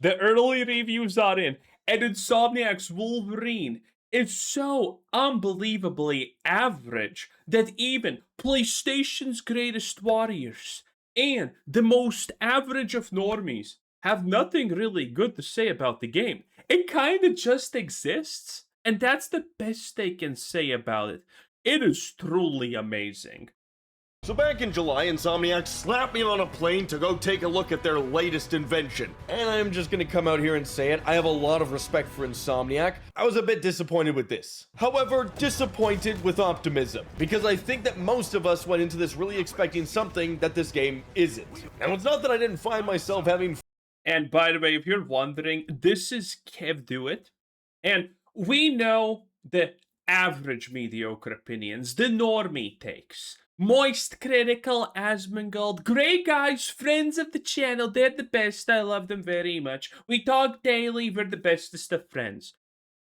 The early reviews are in, and Insomniac's Wolverine is so unbelievably average that even PlayStation's greatest warriors and the most average of normies have nothing really good to say about the game. It kind of just exists, and that's the best they can say about it. It is truly amazing. So back in July, Insomniac slapped me on a plane to go take a look at their latest invention. And I'm just gonna come out here and say it, I have a lot of respect for Insomniac. I was a bit disappointed with this. However, disappointed with optimism, because I think that most of us went into this really expecting something that this game isn't. Now, it's not that I didn't find myself having. And by the way, if you're wondering, this is Kev Do It. And we know the average mediocre opinions, the normie takes. Moist, critical, Asmongold, great guys, friends of the channel, they're the best, I love them very much. We talk daily, we're the bestest of friends.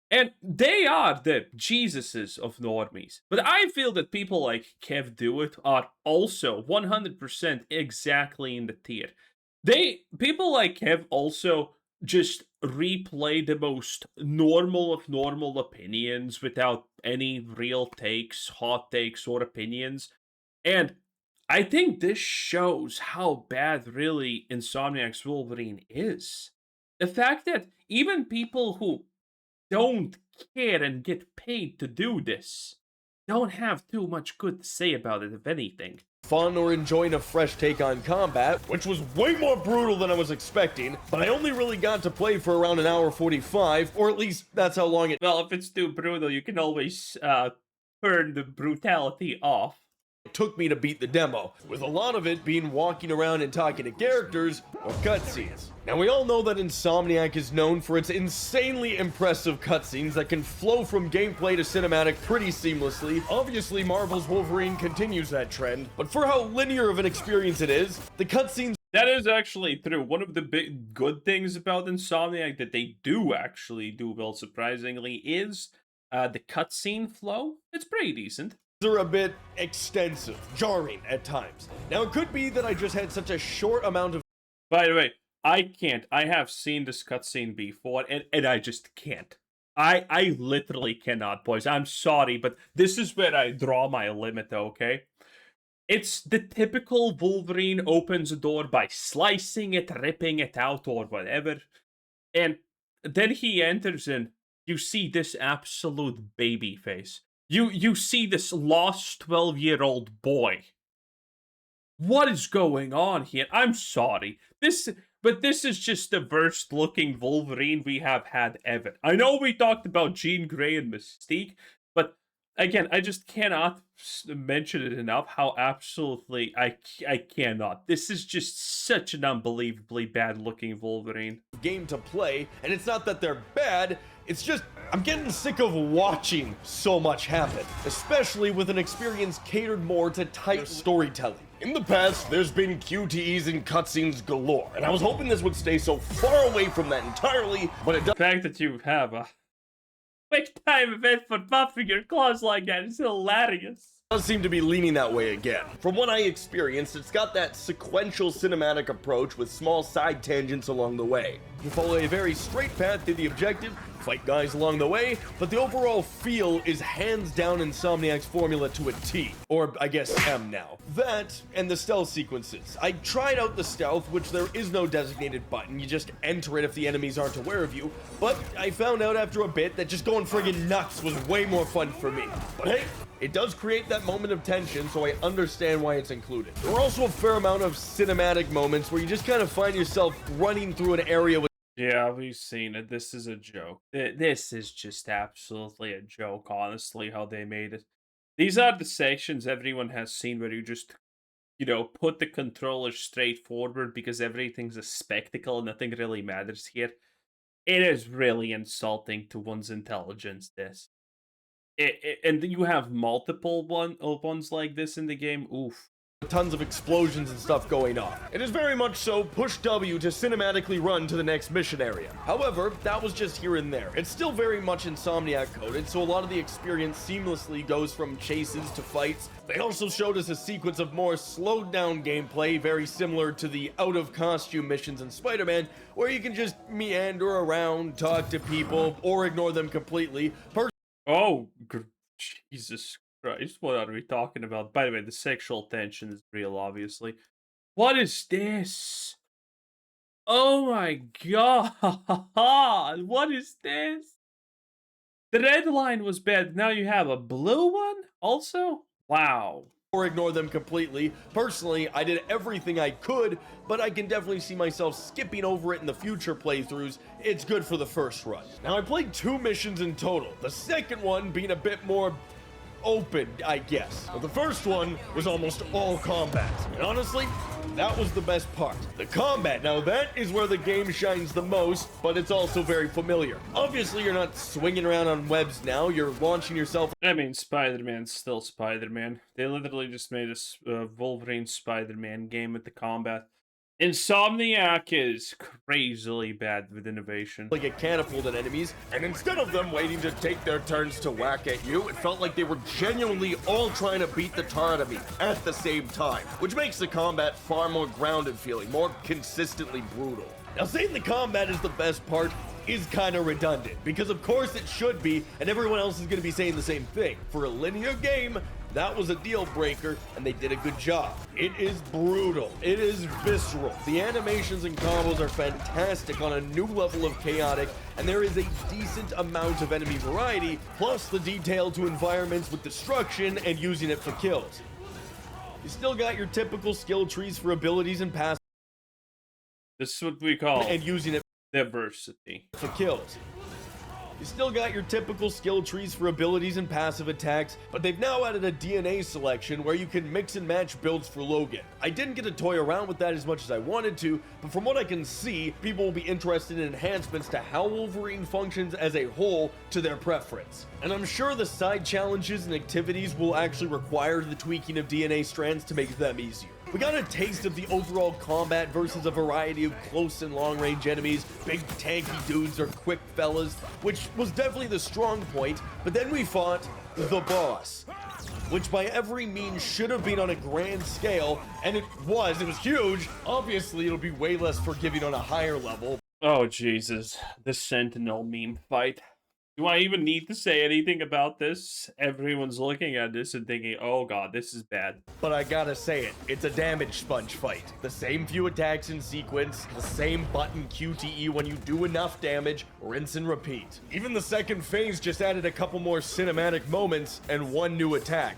And they are the Jesuses of normies. But I feel that people like Kev Do It are also 100% exactly in the tier. People like Kev also just replay the most normal of normal opinions without any real takes, hot takes, or opinions. And I think this shows how bad really Insomniac's Wolverine is. The fact that even people who don't care and get paid to do this don't have too much good to say about it, if anything. Fun or enjoying a fresh take on combat, which was way more brutal than I was expecting, but I only really got to play for around an hour 45, or at least that's how long it Well, if it's too brutal, you can always turn the brutality off. took me to beat the demo, with a lot of it being walking around and talking to characters or cutscenes. Now, we all know that Insomniac is known for its insanely impressive cutscenes that can flow from gameplay to cinematic pretty seamlessly. Obviously, Marvel's Wolverine continues that trend, but for how linear of an experience it is, the cutscenes. That is actually true. One of the big good things about Insomniac that they do actually do well, surprisingly, is the cutscene flow. It's pretty decent. Are a bit extensive, jarring at times. Now, it could be that I just had such a short amount of. By the way, I can't. I have seen this cutscene before, and I just can't. I literally cannot, boys. I'm sorry, but this is where I draw my limit, okay? It's the typical Wolverine opens a door by slicing it, ripping it out, or whatever. And then he enters and you see this absolute baby face. You see this lost 12-year-old boy. What is going on here? I'm sorry. This is just the worst looking Wolverine we have had ever. I know we talked about Jean Grey and Mystique, but again, I just cannot mention it enough how absolutely I cannot. This is just such an unbelievably bad looking Wolverine. Game to play, and it's not that they're bad, it's just I'm getting sick of watching so much happen, especially with an experience catered more to tight storytelling. In the past, there's been QTEs and cutscenes galore, and I was hoping this would stay so far away from that entirely, but it does. The fact that you have a quick time event for buffing your claws like that is hilarious. Does seem to be leaning that way again. From what I experienced, it's got that sequential cinematic approach with small side tangents along the way. You follow a very straight path to the objective, fight guys along the way, but the overall feel is hands down Insomniac's formula to a T. Or, I guess, M now. That, and the stealth sequences. I tried out the stealth, which there is no designated button, you just enter it if the enemies aren't aware of you, but I found out after a bit that just going friggin' nuts was way more fun for me. But hey, it does create that moment of tension, so I understand why it's included. There are also a fair amount of cinematic moments where you just kind of find yourself running through an area with. Yeah, we've seen it. This is a joke. This is just absolutely a joke, honestly, how they made it. These are the sections everyone has seen where you just, put the controller straight forward because everything's a spectacle and nothing really matters here. It is really insulting to one's intelligence, this. And you have multiple ones like this in the game. Oof. tons of explosions and stuff going on. It is very much so push W to cinematically run to the next mission area. However, that was just here and there. It's still very much Insomniac coded, so a lot of the experience seamlessly goes from chases to fights. They also showed us a sequence of more slowed down gameplay, very similar to the out of costume missions in Spider-Man, where you can just meander around, talk to people, or ignore them completely. Oh, Jesus Christ, what are we talking about? By the way, the sexual tension is real, obviously. What is this? Oh my god, what is this? The red line was bad, now you have a blue one also? Wow. Or ignore them completely. Personally, I did everything I could, but I can definitely see myself skipping over it in the future playthroughs. It's good for the first run. Now, I played 2 missions in total, the second one being a bit more open, I guess. But the first one was almost all combat, and honestly, that was the best part. The combat, now that is where the game shines the most, but it's also very familiar. Obviously, you're not swinging around on webs now, you're launching yourself. I mean, Spider-Man's still Spider-Man. They literally just made a Wolverine Spider-Man game with the combat. Insomniac is crazily bad with innovation. Like a catapult at enemies, and instead of them waiting to take their turns to whack at you, it felt like they were genuinely all trying to beat the tar out of me at the same time, which makes the combat far more grounded feeling, more consistently brutal. Now, saying the combat is the best part is kind of redundant, because of course it should be, and everyone else is going to be saying the same thing. For a linear game, that was a deal breaker, and they did a good job. It is brutal. It is visceral. The animations and combos are fantastic on a new level of chaotic, and there is a decent amount of enemy variety, plus the detail to environments with destruction and using it for kills. You still got your typical skill trees for abilities and passive. This is what we call and using it diversity for kills. You still got your typical skill trees for abilities and passive attacks, but they've now added a DNA selection where you can mix and match builds for Logan. I didn't get to toy around with that as much as I wanted to, but from what I can see, people will be interested in enhancements to how Wolverine functions as a whole to their preference. And I'm sure the side challenges and activities will actually require the tweaking of DNA strands to make them easier. We got a taste of the overall combat versus a variety of close and long range enemies, big tanky dudes or quick fellas, which was definitely the strong point, but then we fought the boss, which by every means should have been on a grand scale, and it was huge. Obviously, it'll be way less forgiving on a higher level. Oh Jesus, the Sentinel meme fight. Do I even need to say anything about this? Everyone's looking at this and thinking, oh god, this is bad. But I gotta say it, it's a damage sponge fight. The same few attacks in sequence, the same button QTE when you do enough damage, rinse and repeat. Even the second phase just added a couple more cinematic moments and one new attack.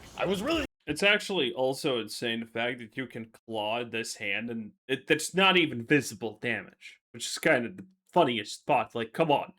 It's actually also insane the fact that you can claw this hand and that's not even visible damage, which is kind of the funniest part. Like, come on.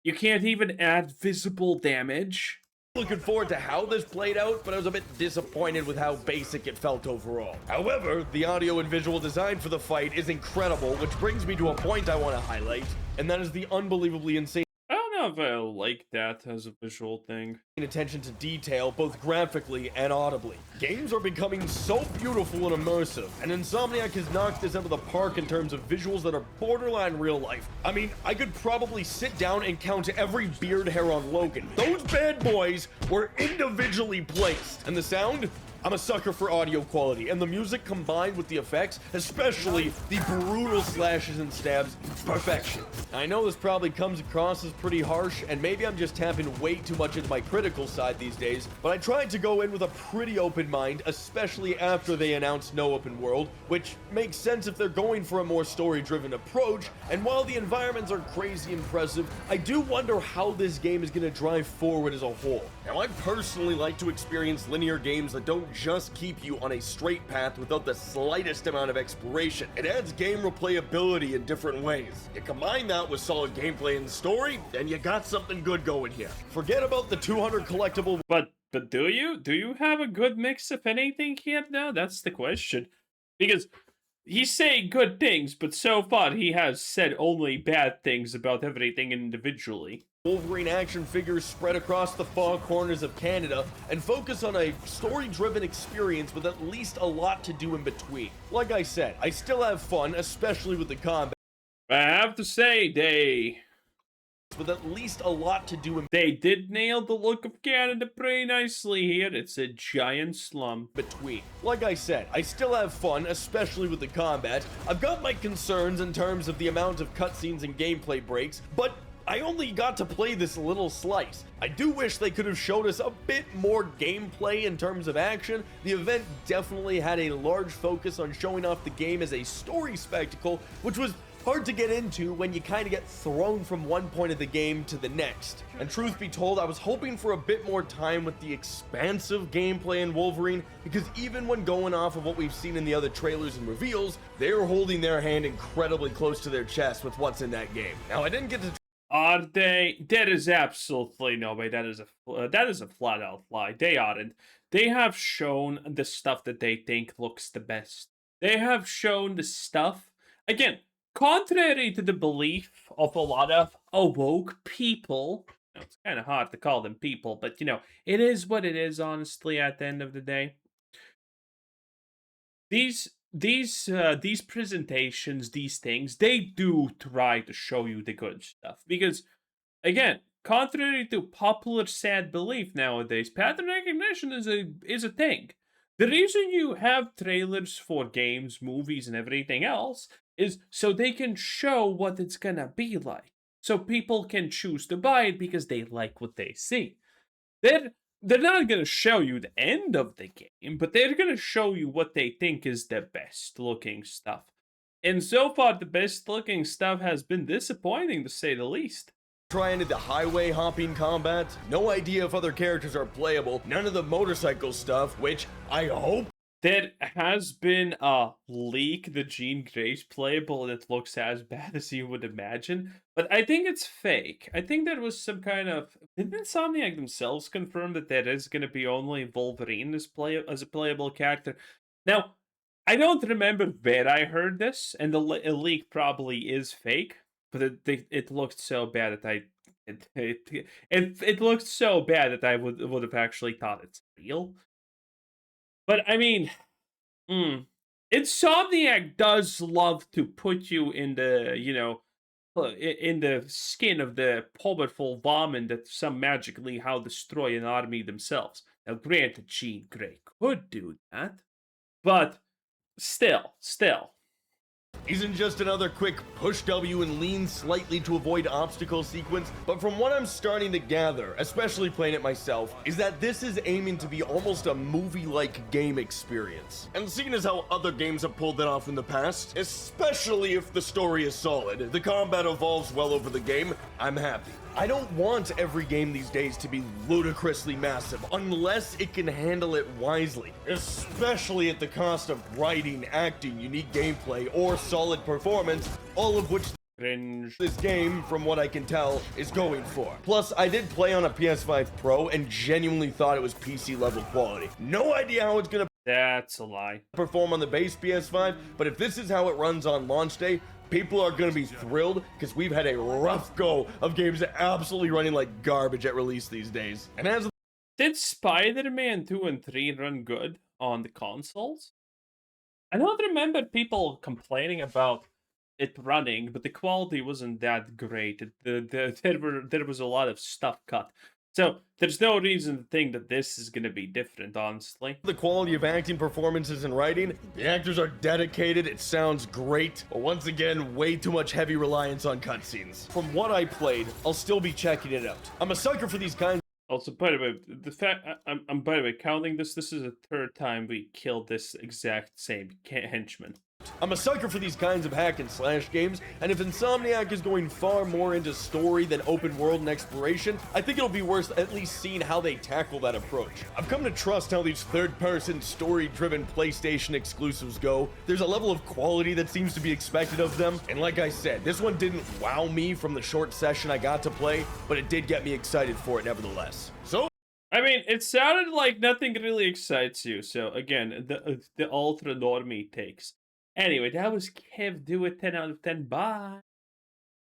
You can't even add visible damage. Looking forward to how this played out, but I was a bit disappointed with how basic it felt overall. However, the audio and visual design for the fight is incredible, which brings me to a point I want to highlight, and that is the unbelievably insane I don't know if I like that as a visual thing. Attention to detail, both graphically and audibly. Games are becoming so beautiful and immersive, and Insomniac has knocked this out of the park in terms of visuals that are borderline real life. I mean, I could probably sit down and count every beard hair on Logan. Those bad boys were individually placed. And the sound? I'm a sucker for audio quality, and the music combined with the effects, especially the brutal slashes and stabs, perfection. I know this probably comes across as pretty harsh, and maybe I'm just tapping way too much into my critical side these days, but I tried to go in with a pretty open mind, especially after they announced no open world, which makes sense if they're going for a more story-driven approach, and while the environments are crazy impressive, I do wonder how this game is going to drive forward as a whole. Now, I personally like to experience linear games that don't just keep you on a straight path without the slightest amount of exploration. It adds game replayability in different ways. You combine that with solid gameplay and story, and you got something good going here. Forget about the 200 collectible... But do you? Do you have a good mix of anything here now? That's the question. Because he's saying good things, but so far he has said only bad things about everything individually. Wolverine action figures spread across the far corners of Canada and focus on a story-driven experience with at least a lot to do in between. Like I said, I still have fun, especially with the combat. I have to say, they did nail the look of Canada pretty nicely here. It's a giant slum. Like I said, I still have fun, especially with the combat. I've got my concerns in terms of the amount of cutscenes and gameplay breaks, but I only got to play this little slice. I do wish they could have showed us a bit more gameplay in terms of action. The event definitely had a large focus on showing off the game as a story spectacle, which was hard to get into when you kind of get thrown from one point of the game to the next. And truth be told, I was hoping for a bit more time with the expansive gameplay in Wolverine, because even when going off of what we've seen in the other trailers and reveals, they're holding their hand incredibly close to their chest with what's in that game. Now, I didn't get to Are they? That is absolutely no way. That is a flat out lie. They aren't. They have shown the stuff that they think looks the best. They have shown the stuff, again, contrary to the belief of a lot of awoke people. It's kind of hard to call them people, but it is what it is, honestly, at the end of the day. These presentations, these things, they do try to show you the good stuff, because again, contrary to popular sad belief nowadays, pattern recognition is a thing. The reason you have trailers for games, movies, and everything else is so they can show what it's gonna be like, so people can choose to buy it because they like what they see. They're not going to show you the end of the game, but they're going to show you what they think is the best looking stuff. And so far, the best looking stuff has been disappointing, to say the least. try into the highway hopping combat, no idea if other characters are playable, none of the motorcycle stuff, which I hope. There has been a leak that Jean Grey's playable and it looks as bad as you would imagine, but I think it's fake. I think there was some kind of... Didn't Insomniac themselves confirm that there is going to be only Wolverine as a playable character? Now, I don't remember where I heard this, and the leak probably is fake, but it looked so bad that it looked so bad that I would have actually thought it's real. But I mean, Insomniac does love to put you in the, in the skin of the powerful vomit that some magically how destroy an army themselves. Now, granted, Jean Grey could do that, but still. Isn't just another quick push W and lean slightly to avoid obstacle sequence, but from what I'm starting to gather, especially playing it myself, is that this is aiming to be almost a movie-like game experience. And seeing as how other games have pulled that off in the past, especially if the story is solid, the combat evolves well over the game, I'm happy. I don't want every game these days to be ludicrously massive unless it can handle it wisely, especially at the cost of writing, acting, unique gameplay, or solid performance, all of which this game, from what I can tell, is going for. Plus, I did play on a PS5 Pro and genuinely thought it was PC level quality. No idea how it's gonna That's a lie. perform on the base PS5, but if this is how it runs on launch day, people are going to be thrilled because we've had a rough go of games absolutely running like garbage at release these days. And as did Spider-Man 2 and 3 run good on the consoles? I don't remember people complaining about it running, but the quality wasn't that great. There was a lot of stuff cut. So, there's no reason to think that this is going to be different, honestly. the quality of acting, performances, and writing, the actors are dedicated, it sounds great, but once again, way too much heavy reliance on cutscenes. From what I played, I'll still be checking it out. I'm a sucker for these kinds. Also, by the way, the fact I'm by the way counting this. This is the third time we killed this exact same henchman. I'm a sucker for these kinds of hack and slash games, and if Insomniac is going far more into story than open world and exploration, I think it'll be worth at least seeing how they tackle that approach. I've come to trust how these third-person, story-driven PlayStation exclusives go. There's a level of quality that seems to be expected of them, and like I said, this one didn't wow me from the short session I got to play, but it did get me excited for it nevertheless. So I mean, it sounded like nothing really excites you, so again, the ultra normie takes. Anyway, that was Kev Do It 10 out of 10. Bye.